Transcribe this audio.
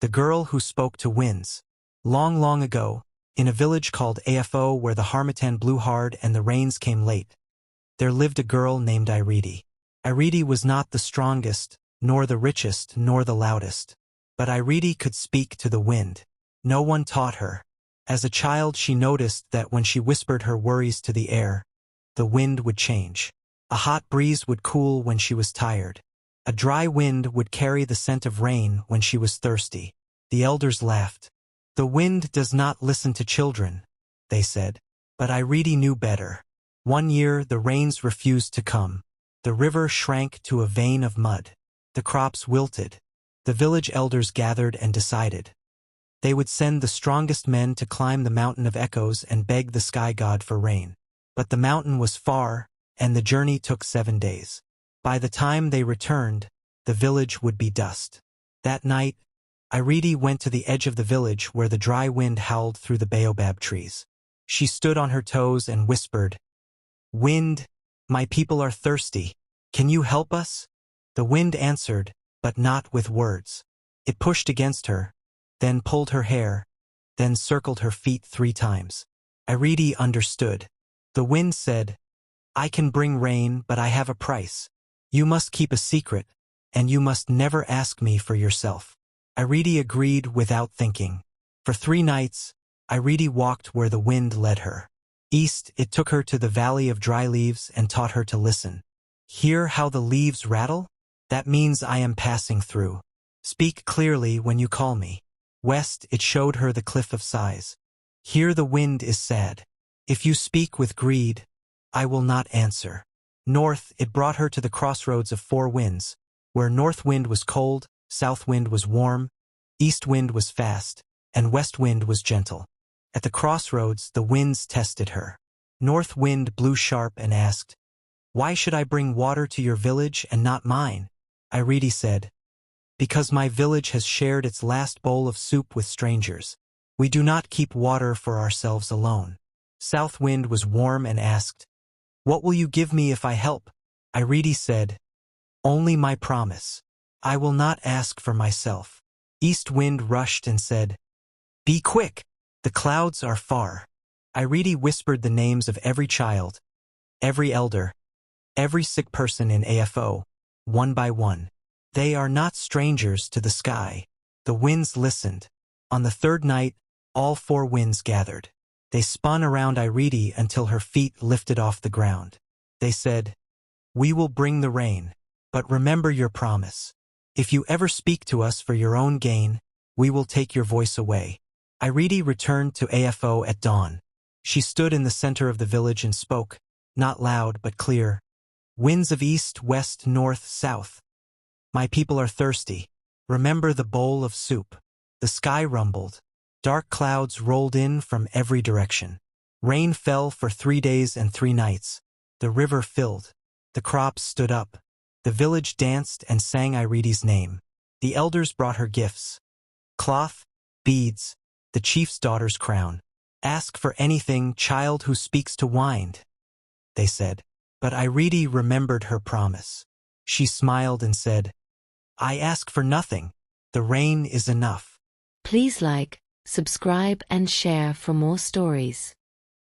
The Girl Who Spoke to Winds. Long, long ago, in a village called Afo where the harmattan blew hard and the rains came late, there lived a girl named Iridi. Iridi was not the strongest, nor the richest, nor the loudest. But Iridi could speak to the wind. No one taught her. As a child she noticed that when she whispered her worries to the air, the wind would change. A hot breeze would cool when she was tired. A dry wind would carry the scent of rain when she was thirsty. The elders laughed. The wind does not listen to children, they said. But Iridi knew better. One year the rains refused to come. The river shrank to a vein of mud. The crops wilted. The village elders gathered and decided. They would send the strongest men to climb the mountain of echoes and beg the sky god for rain. But the mountain was far, and the journey took 7 days. By the time they returned, the village would be dust. That night, Iridi went to the edge of the village where the dry wind howled through the baobab trees. She stood on her toes and whispered, "Wind, my people are thirsty. Can you help us?" The wind answered, but not with words. It pushed against her, then pulled her hair, then circled her feet 3 times. Iridi understood. The wind said, "I can bring rain, but I have a price. You must keep a secret, and you must never ask me for yourself." Iridi agreed without thinking. For 3 nights, Iridi walked where the wind led her. East, it took her to the valley of dry leaves and taught her to listen. "Hear how the leaves rattle? That means I am passing through. Speak clearly when you call me." West, it showed her the cliff of sighs. "Here the wind is sad. If you speak with greed, I will not answer." North, it brought her to the crossroads of 4 winds, where north wind was cold, south wind was warm, east wind was fast, and west wind was gentle. At the crossroads, the winds tested her. North wind blew sharp and asked, "Why should I bring water to your village and not mine?" Iridi said, "Because my village has shared its last bowl of soup with strangers. We do not keep water for ourselves alone." South wind was warm and asked, "What will you give me if I help?" Iridi said, "Only my promise. I will not ask for myself." East wind rushed and said, "Be quick! The clouds are far." Iridi whispered the names of every child, every elder, every sick person in Afo, one by one. They are not strangers to the sky. The winds listened. On the 3rd night, all 4 winds gathered. They spun around Iridi until her feet lifted off the ground. They said, "We will bring the rain, but remember your promise. If you ever speak to us for your own gain, we will take your voice away." Iridi returned to Afo at dawn. She stood in the center of the village and spoke, not loud but clear. "Winds of east, west, north, south. My people are thirsty. Remember the bowl of soup." The sky rumbled. Dark clouds rolled in from every direction. Rain fell for 3 days and 3 nights. The river filled. The crops stood up. The village danced and sang Iridi's name. The elders brought her gifts: cloth, beads, the chief's daughter's crown. "Ask for anything, child who speaks to wind," they said. But Iridi remembered her promise. She smiled and said, "I ask for nothing. The rain is enough." Please like, subscribe and share for more stories.